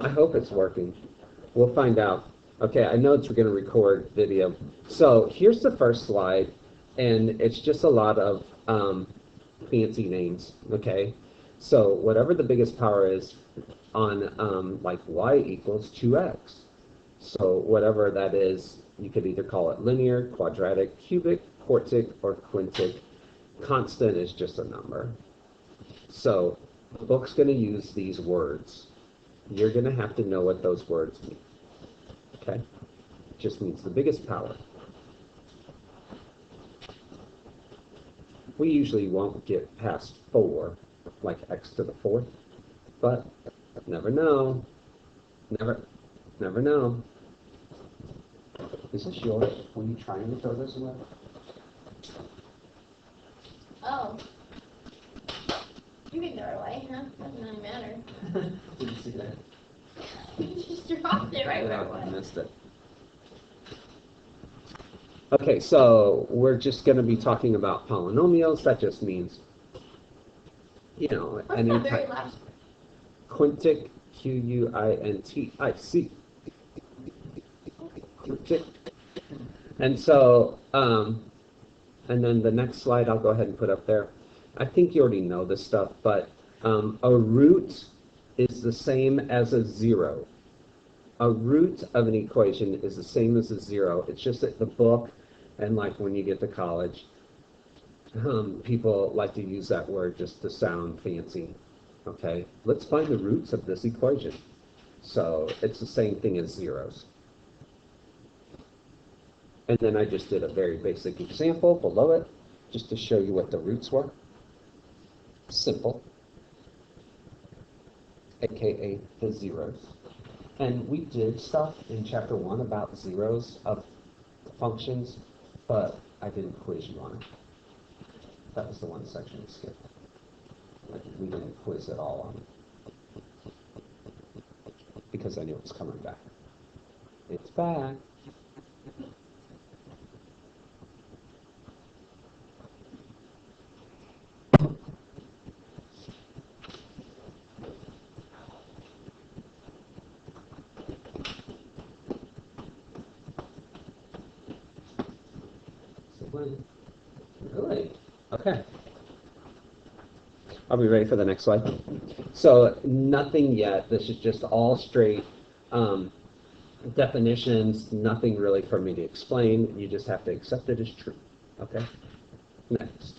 I hope it's working. We'll find out. Okay, I know it's going to record video. So here's the first slide, and it's just a lot of fancy names, okay? So whatever the biggest power is on like y equals 2x. So whatever that is, you could either call it linear, quadratic, cubic, quartic, or quintic. Constant is just a number. So the book's going to use these words. You're going to have to know what those words mean. Okay? It just means the biggest power. We usually won't get past 4, like x to the 4th, but never know. Never know. Is this yours? Were you trying to throw this away? Oh. You can throw it away, huh? Doesn't really matter. Didn't see that. You just dropped it right where it I was. missed it. Okay, so we're just going to be talking about polynomials. That just means, you know, What's any that very type. last? Quintic, Quintic. Quintic. And so, and then the next slide I'll go ahead and put up there. I think you already know this stuff, but a root is the same as a 0. A root of an equation is the same as a 0. It's just that the book, and like when you get to college, people like to use that word just to sound fancy. Okay, let's find the roots of this equation. So it's the same thing as zeros. And then I just did a very basic example below it, just to show you what the roots were. Simple, aka the zeros. And we did stuff in chapter 1 about zeros of functions, but I didn't quiz you on it. That was the one section we skipped. Like, we didn't quiz at all on it, because I knew it was coming back. It's back. Really? Okay. Are we ready for the next slide? So nothing yet. This is just all straight definitions, nothing really for me to explain. You just have to accept it as true. Okay? Next.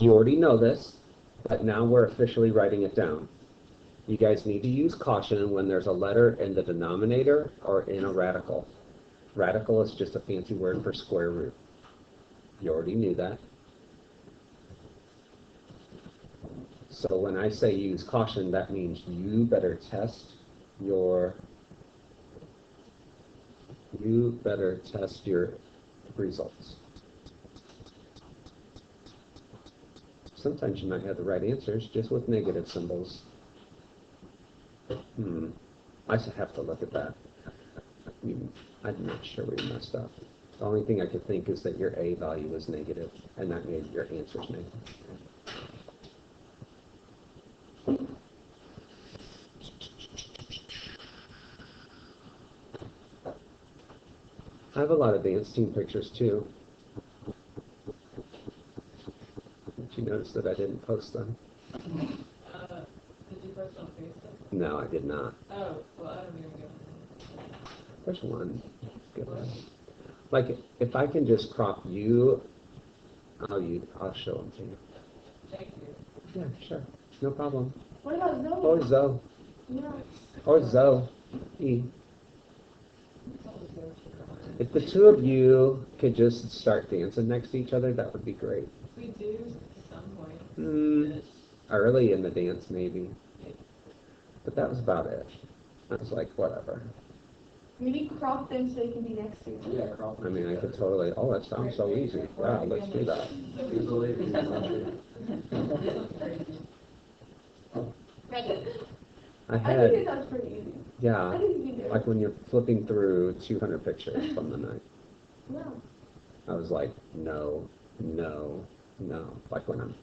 You already know this, but now we're officially writing it down. You guys need to use caution when there's a letter in the denominator or in a radical. Radical is just a fancy word for square root. You already knew that. So when I say use caution, that means you better test your results. Sometimes you might have the right answers just with negative symbols. I should have to look at that. I'm not sure where you messed up. The only thing I could think is that your A value was negative, and that made your answers negative. I have a lot of dance team pictures too. Did you notice that I didn't post them? Did you post on Facebook? No, I did not. Oh, well, I don't even go. There's one. Good one. Like, if I can just crop you, I'll show them to you. Thank you. Yeah, sure. No problem. What about Zoe? Or Zoe. No. Or Zoe. If the two of you could just start dancing next to each other, that would be great. We do at some point. Early in the dance, maybe. But that was about it. I was like, whatever. Maybe crop them so they can be next to each other. Yeah, crop them. I mean, I could totally, oh, that sounds so easy. Wow, let's do that. I I had, think that's pretty easy. yeah, I think you can do it. like when you're flipping through 200 pictures from the night. No. I was like, no. Like when I'm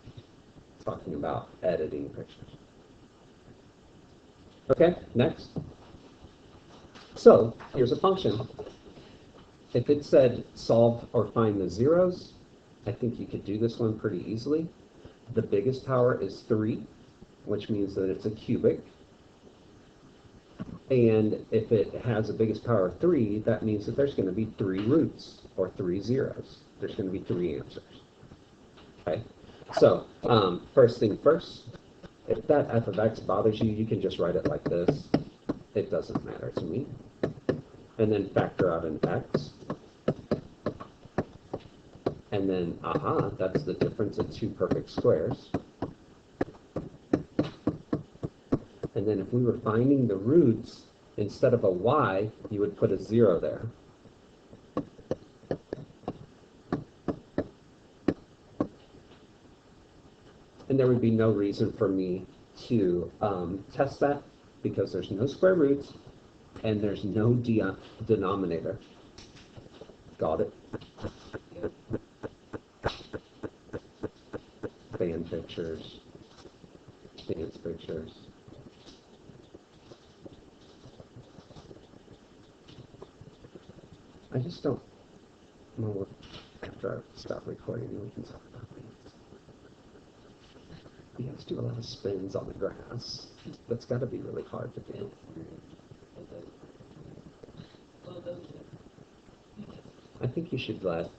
talking about editing pictures. Okay, next. So here's a function. If it said solve or find the zeros, I think you could do this one pretty easily. The biggest power is 3, which means that it's a cubic. And if it has a biggest power of 3, that means that there's going to be 3 roots, or 3 zeros. There's going to be 3 answers. Okay? So, first thing first, if that f of x bothers you, you can just write it like this. It doesn't matter to me. And then factor out an x. And then, that's the difference of 2 perfect squares. And then if we were finding the roots, instead of a y, you would put a 0 there. And there would be no reason for me to test that because there's no square roots and there's no denominator. Got it? Band pictures, dance pictures. I just don't know what, after I stop recording, we can talk about these. You guys do a lot of spins on the grass. That's got to be really hard to do. I think you should let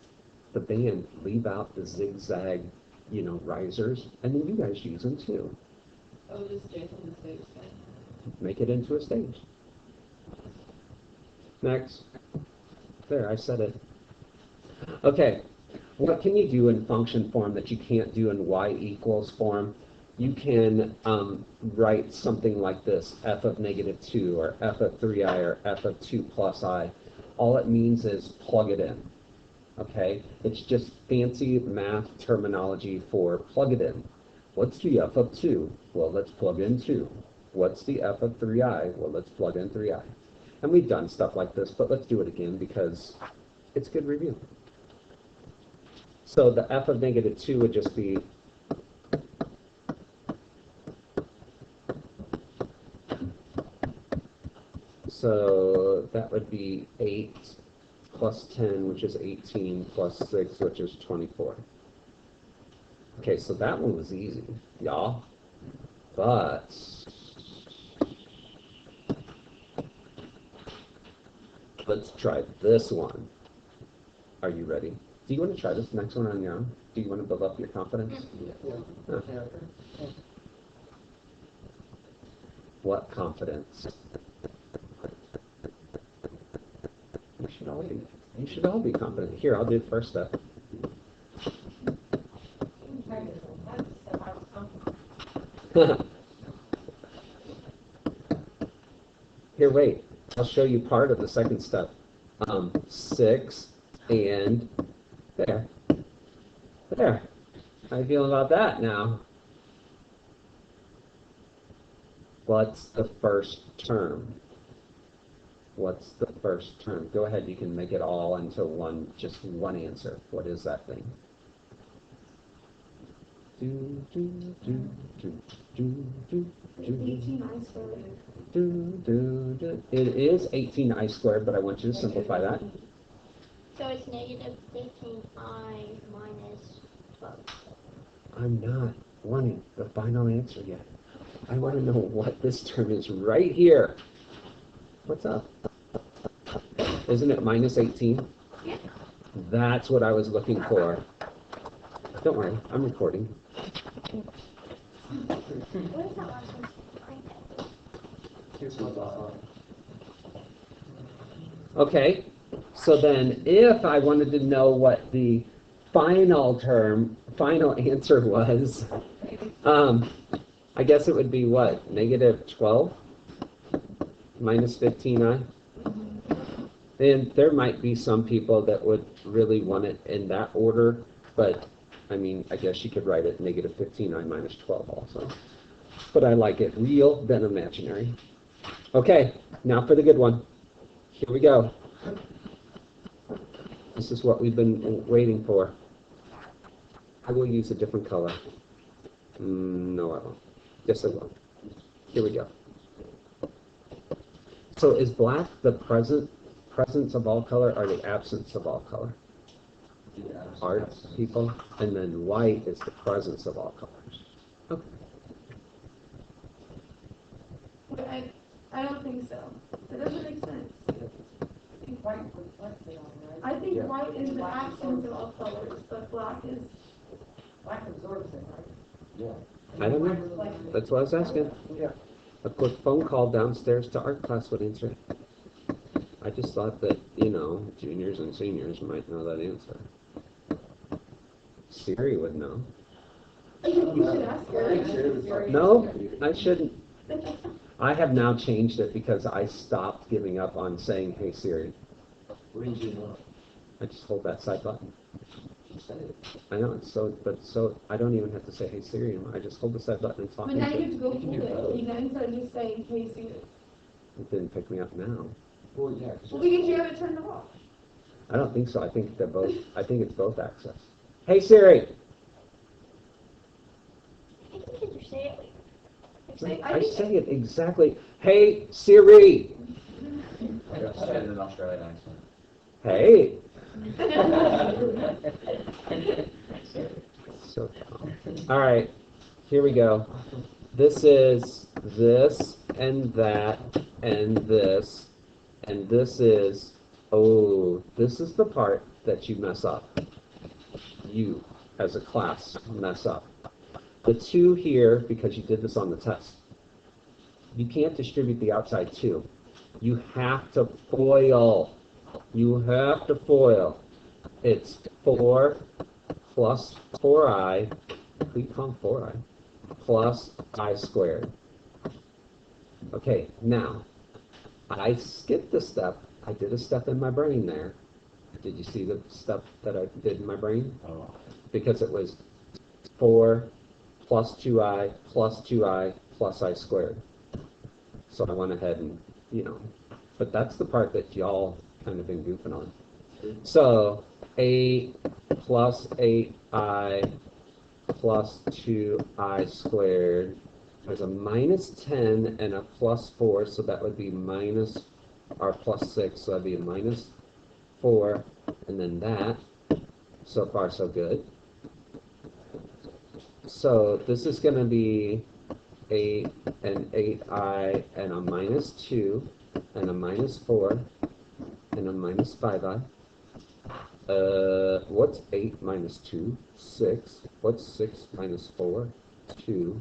the band leave out the zigzag, risers, and then you guys use them too. Oh, just Jason the stage thing. Make it into a stage. Next. There, I said it. Okay, what can you do in function form that you can't do in y equals form? You can write something like this, f of negative 2, or f of 3i, or f of 2 plus I. All it means is plug it in, okay? It's just fancy math terminology for plug it in. What's the f of 2? Well, let's plug in 2. What's the f of 3i? Well, let's plug in 3i. And we've done stuff like this, but let's do it again because it's good review. So the f of negative 2 would just be so that would be 8 plus 10, which is 18, plus 6, which is 24. Okay, so that one was easy, y'all. But let's try this one. Are you ready? Do you want to try this next one on your own? Do you want to build up your confidence? Huh. What confidence? You should all be confident. Here, I'll do the first step. Here, wait. I'll show you part of the second step. 6 and there. There. How you feeling about that now? What's the first term? What's the first term? Go ahead, you can make it all into just one answer. What is that thing? Do, do, do, do, do, do, do. 18i squared. Do, do, do. It is 18i squared, but I want you to simplify that. So it's negative 15i minus 12. I'm not wanting the final answer yet. I want to know what this term is right here. What's up? Isn't it minus 18? Yeah. That's what I was looking for. Don't worry, I'm recording. What is that last one? Okay, so then if I wanted to know what the final answer was, I guess it would be what? Negative 12 minus 15i? And there might be some people that would really want it in that order, but I mean, I guess you could write it negative 15i minus 12 also. But I like it real than imaginary. Okay, now for the good one. Here we go. This is what we've been waiting for. I will use a different color. No, I won't. Yes, I will. Here we go. So is black the presence of all color or the absence of all color? Art people, and then white is the presence of all colors. Okay. But I don't think so. That doesn't make sense. I think white reflects it all, right? I think Yeah. white is the absence of all colors, but black is. Black absorbs it, right? Yeah. I don't know. That's what I was asking. Yeah. A quick phone call downstairs to art class would answer. I just thought that, juniors and seniors might know that answer. Siri would know. You should ask her. No, I shouldn't. I have now changed it because I stopped giving up on saying, "Hey Siri." What did you know? I just hold that side button. You said it. I know, it's so I don't even have to say, "Hey Siri" anymore. I just hold the side button and talk But into now you it. have to go pull it. You know, instead of just saying, "Hey Siri." It didn't pick me up now. Well, yeah. 'Cause Well, because you have it turned off. I don't think so. I think it's both access. Hey Siri! I think you say it like I say it exactly. Hey Siri! I got said in an Australian accent. Hey! So calm. All right, here we go. This is this and that and this, and this is, this is the part that you mess up. You, as a class, mess up. The 2 here, because you did this on the test, you can't distribute the outside 2. You have to FOIL. You have to FOIL. It's 4 plus 4i, we call 4i, plus I squared. Okay, now, I skipped a step. I did a step in my brain there. Did you see the step that I did in my brain? Oh. Because it was 4 plus 2i plus 2i plus I squared. So I went ahead and, but that's the part that y'all kind of been goofing on. So 8 plus 8i plus 2i squared is a minus 10 and a plus 4, so that would be minus, or plus 6, so that'd be a minus 4, and then that. So far, so good. So this is going to be 8 and 8i and a minus 2 and a minus 4 and a minus 5i. What's 8 minus 2? 6. What's 6 minus 4? 2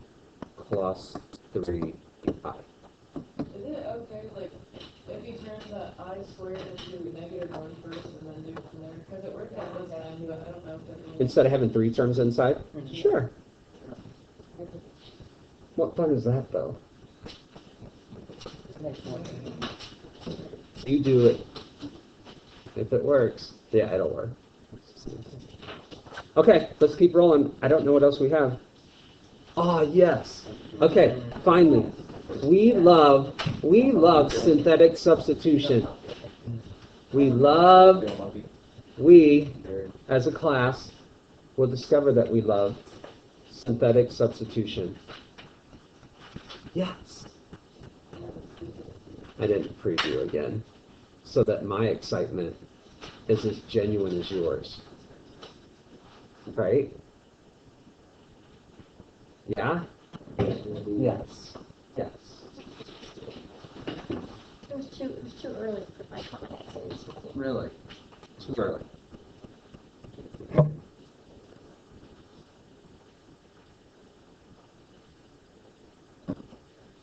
plus 3i. Is it okay, like, if you turn the I squared into -1 first and then do it from there? Because it worked out this time, but I don't know if everyone... Instead of having 3 terms inside? Sure. What fun is that, though? You do it. If it works, yeah, it'll work. Okay, let's keep rolling. I don't know what else we have. Ah, yes. Okay, finally. We love synthetic substitution. We, as a class, will discover that we love synthetic substitution. Yes. I didn't preview again, so that my excitement is as genuine as yours. Right? Yeah? Yes. Yes. it was too early for my contact lenses. Really? Too early.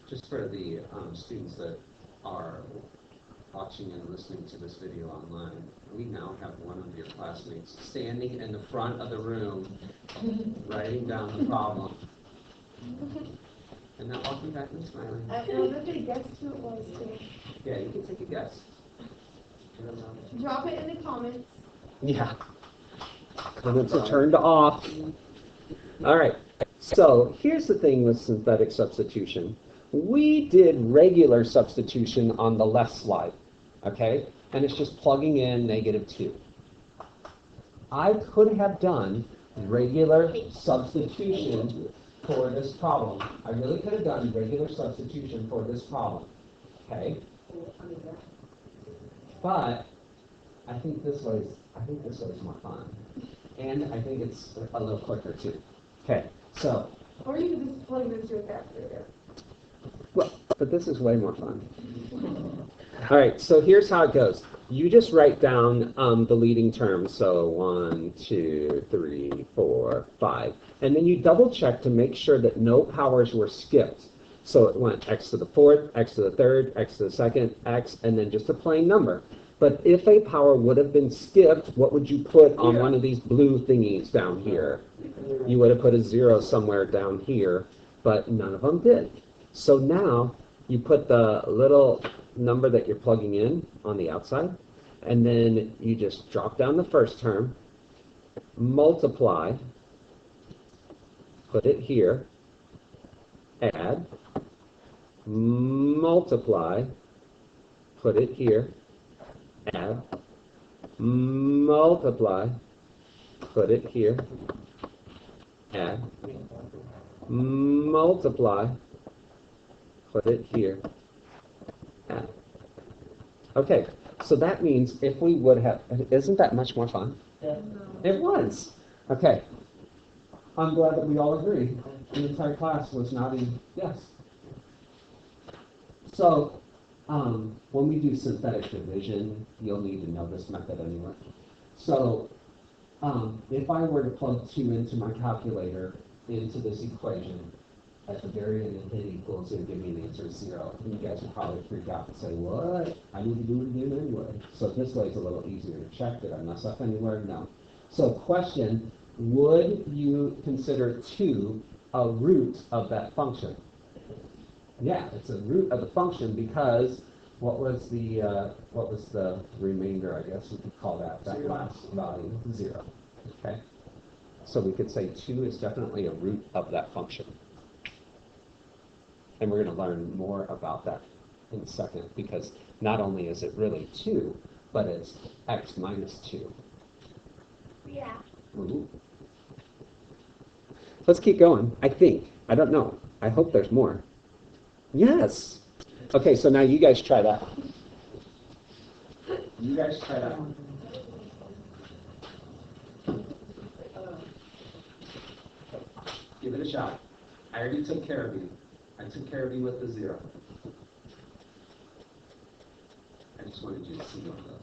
Just for the students that are watching and listening to this video online, we now have one of your classmates standing in the front of the room, writing down the problem. And now walking back and smiling. I wonder if they guessed who it was too. Yeah, you can take a guess. Drop it in the comments. Yeah. Comments are turned off. All right. So here's the thing with synthetic substitution. We did regular substitution on the left slide, okay? And it's just plugging in -2. I could have done regular substitution for this problem. I really could have done regular substitution for this problem, okay? But I think this way is more fun. And I think it's a little quicker too. Okay, so, Or you could just plug this to a calculator. well, but this is way more fun. All right, so here's how it goes. You just write down the leading terms. So 1, 2, 3, 4, 5. And then you double check to make sure that no powers were skipped. So it went x to the fourth, x to the third, x to the second, x, and then just a plain number. But if a power would have been skipped, what would you put on one of these blue thingies down here? You would have put a 0 somewhere down here, but none of them did. So now you put the little number that you're plugging in on the outside, and then you just drop down the first term, multiply, put it here, add, multiply, put it here, add, multiply, put it here, add, multiply, put it here, add. Okay, so that means if we would have, isn't that much more fun? Yeah. It was. Okay. I'm glad that we all agree. The entire class was nodding yes. So, when we do synthetic division, you'll need to know this method anyway. So, if I were to plug 2 into my calculator into this equation, at the very end it equals, it would give me an answer of 0. And you guys would probably freak out and say, what? I need to do it again anyway. So this way it's a little easier to check. Did I mess up anywhere? No. So question, would you consider 2 a root of that function? Yeah, it's a root of the function because what was the remainder, I guess we could call that last value? 0. Okay. So we could say 2 is definitely a root of that function. And we're going to learn more about that in a second, because not only is it really 2, but it's x minus 2. Yeah. Ooh. Let's keep going, I think. I don't know. I hope there's more. Yes. Okay, so now you guys try that. You guys try that one. Give it a shot. I already took care of you. I took care of you with the 0. I just wanted you to see what it does.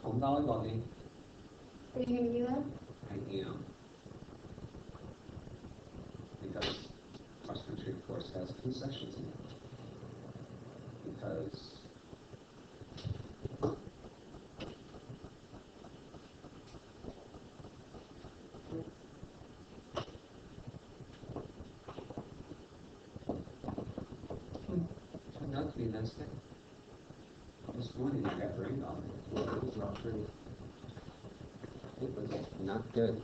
Hold on, logging. Are you gonna do that? I am. Because cross country, of course, has 2 sessions in it. Because turned out to be a nice day. This morning I got rained on. It was not pretty. It was not good.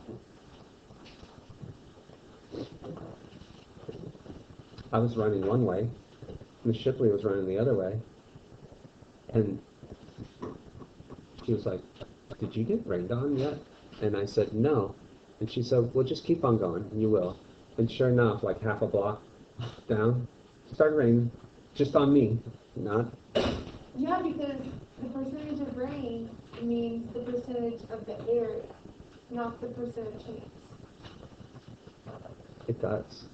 I was running one way, Miss Shipley was running the other way, and she was like, "Did you get rained on yet?" And I said, "No." And she said, "Well, just keep on going, and you will." And sure enough, like half a block down, started raining, just on me, not. Yeah, because the percentage of rain means the percentage of the area, not the percentage chance. It does.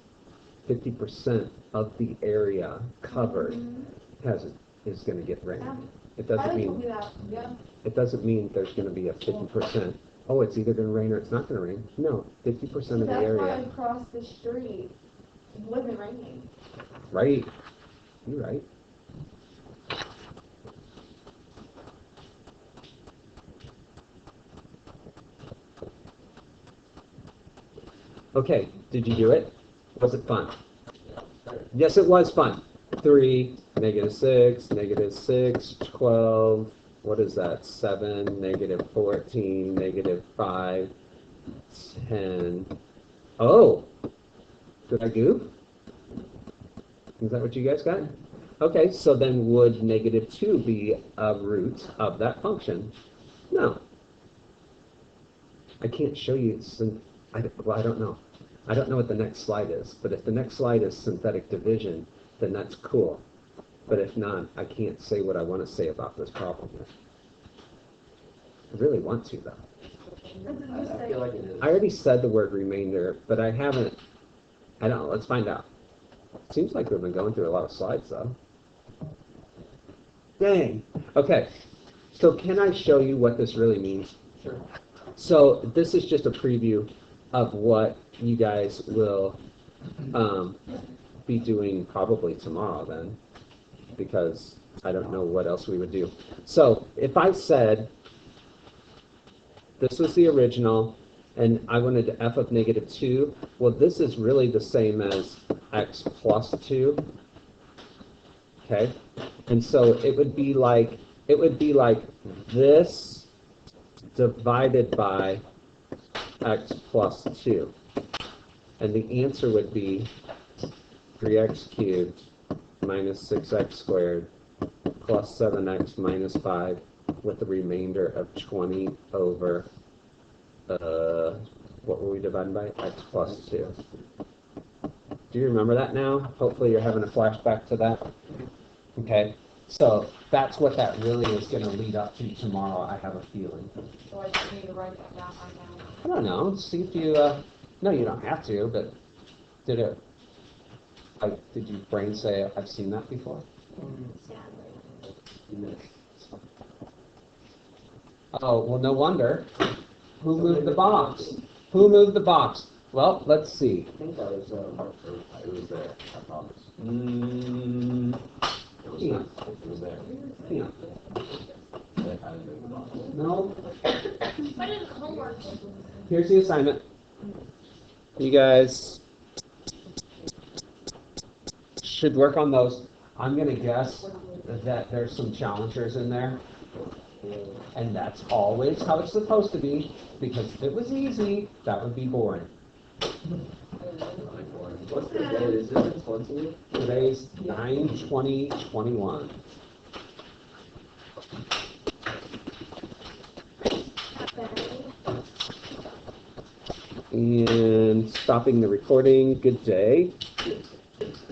50% of the area covered is going to get rain. Yeah. It doesn't I told mean me that, yeah. it doesn't mean there's going to be a 50%. Oh, it's either going to rain or it's not going to rain. No, 50% of the That's why area. across the street it wasn't raining. Right. You're right. Okay, did you do it? Was it fun? Yes, it was fun. 3, -6, -6, 12, what is that? 7, -14, -5, 10. Oh, did I goof? Is that what you guys got? Okay, so then would -2 be a root of that function? No. I can't show you, well, I don't know. I don't know what the next slide is, but if the next slide is synthetic division, then that's cool. But if not, I can't say what I want to say about this problem yet. I really want to, though. I feel like it is. I already said the word remainder, but I haven't, I don't know, let's find out. Seems like we've been going through a lot of slides, though. Dang. Okay, so can I show you what this really means? Sure. So this is just a preview of what you guys will be doing probably tomorrow then, because I don't know what else we would do. So if I said this was the original and I wanted to f of -2, well, this is really the same as x plus 2. Okay, and so it would be like this divided by x plus 2. And the answer would be 3x cubed minus 6x squared plus 7x minus 5 with a remainder of 20 over, what were we dividing by? X plus 2. Do you remember that now? Hopefully you're having a flashback to that. Okay, so that's what that really is going to lead up to tomorrow, I have a feeling. So I just need to write that down right now. I don't know, see if you, no, you don't have to, but did your brain say, I've seen that before? Sadly. Oh, well, no wonder. Who moved the box? Who moved the box? Well, let's see. I think that was, it was there, I promise. It was Yeah. not, it was there. Yeah. That kind of moved the box. No, What is homework? here's the assignment. You guys should work on those. I'm going to guess that there's some challengers in there. And that's always how it's supposed to be, because if it was easy, that would be boring. What's the date? Is it the 20th? Today's 9/20/21. And stopping the recording. Good day.